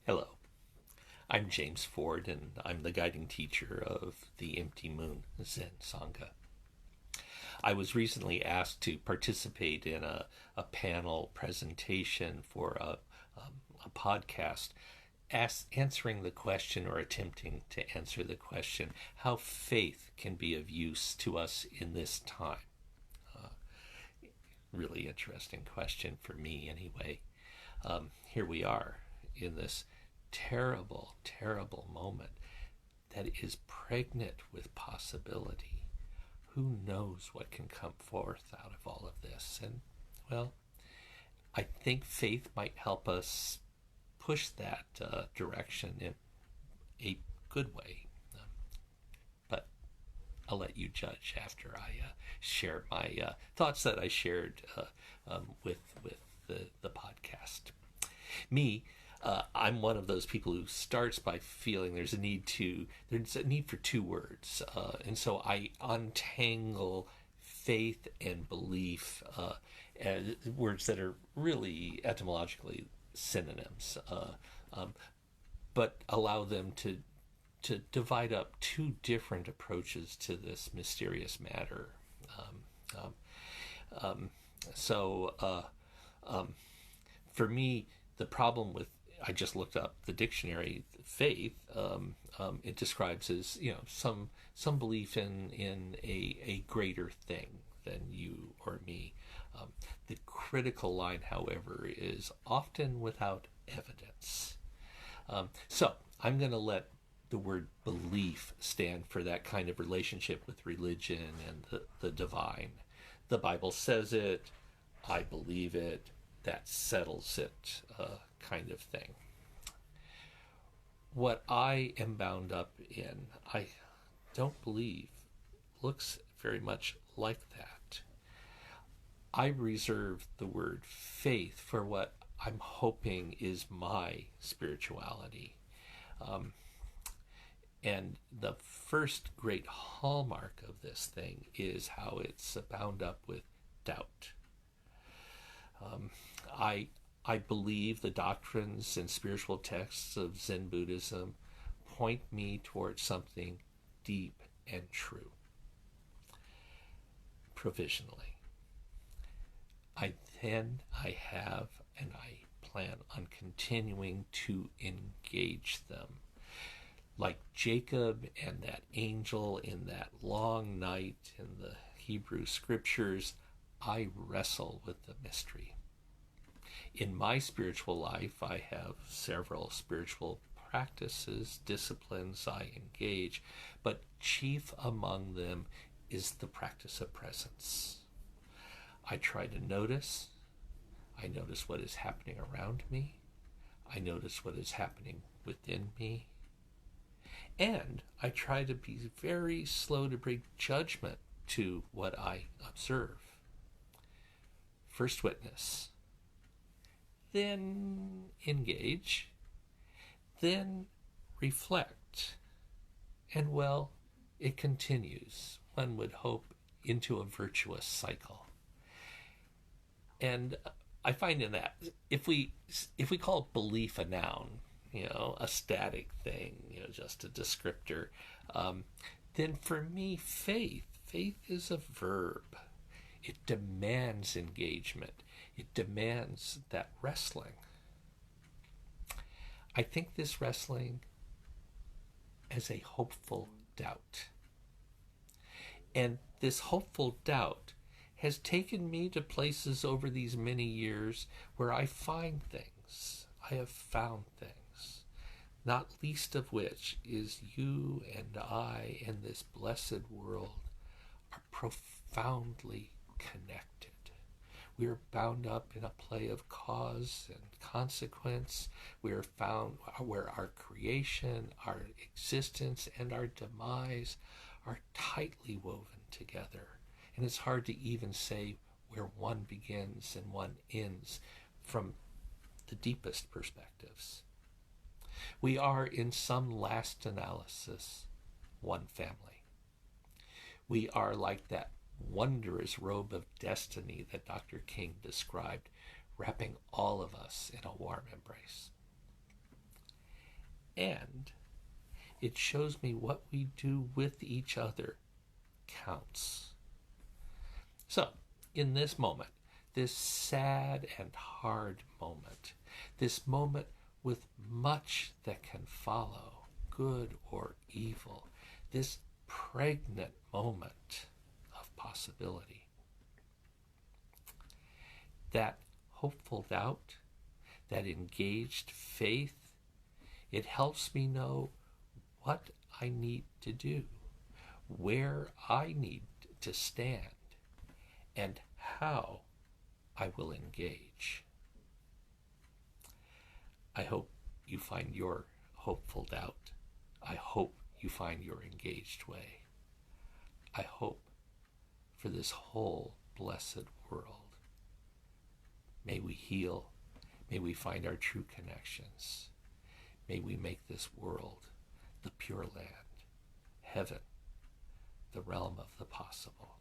Hello, I'm James Ford, and I'm the guiding teacher of the Empty Moon Zen Sangha. I was recently asked to participate in a panel presentation for a podcast answering the question or attempting to answer the question how faith can be of use to us in this time. Really interesting question for me, anyway. Here we are in this terrible, terrible moment that is pregnant with possibility. Who knows what can come forth out of all of this? And, well, I think faith might help us push that direction in a good way. But I'll let you judge after I share my thoughts that I shared with the podcast. Me, I'm one of those people who starts by feeling there's a need for two words, and so I untangle faith and belief as words that are really etymologically synonyms, but allow them to divide up two different approaches to this mysterious matter. For me, the problem with I just looked up the dictionary. Faith, it describes as some belief in a greater thing than you or me. The critical line, however, is often without evidence. So I'm going to let the word belief stand for that kind of relationship with religion and the divine. The Bible says it, I believe it, that settles it, kind of thing. What I am bound up in, I don't believe looks very much like that. I reserve the word faith for what I'm hoping is my spirituality. And the first great hallmark of this thing is how it's bound up with doubt. I believe the doctrines and spiritual texts of Zen Buddhism point me towards something deep and true. Provisionally. I have and I plan on continuing to engage them. Like Jacob and that angel in that long night in the Hebrew scriptures, I wrestle with the mystery. In my spiritual life, I have several spiritual practices, disciplines I engage, but chief among them is the practice of presence. I try to notice. I notice what is happening around me. I notice what is happening within me. And I try to be very slow to bring judgment to what I observe. First witness. Then engage, then reflect, and well, it continues, one would hope, into a virtuous cycle. And I find in that, if we call belief a noun, a static thing, just a descriptor, then for me, faith is a verb. It demands engagement. It demands that wrestling. I think this wrestling as a hopeful doubt. And this hopeful doubt has taken me to places over these many years where I find things. I have found things. Not least of which is you and I and this blessed world are profoundly connected. We are bound up in a play of cause and consequence. We are found where our creation, our existence, and our demise are tightly woven together. And it's hard to even say where one begins and one ends from the deepest perspectives. We are, in some last analysis, one family. We are like that wondrous robe of destiny that Dr. King described, wrapping all of us in a warm embrace. And it shows me what we do with each other counts. So, in this moment, this sad and hard moment, this moment with much that can follow, good or evil, this pregnant moment of possibility, that hopeful doubt, that engaged faith, it helps me know what I need to do, where I need to stand, and how I will engage. I hope you find your hopeful doubt. I hope you find your engaged way. I hope for this whole blessed world. May we heal. May we find our true connections. May we make this world the Pure Land, heaven, the realm of the possible.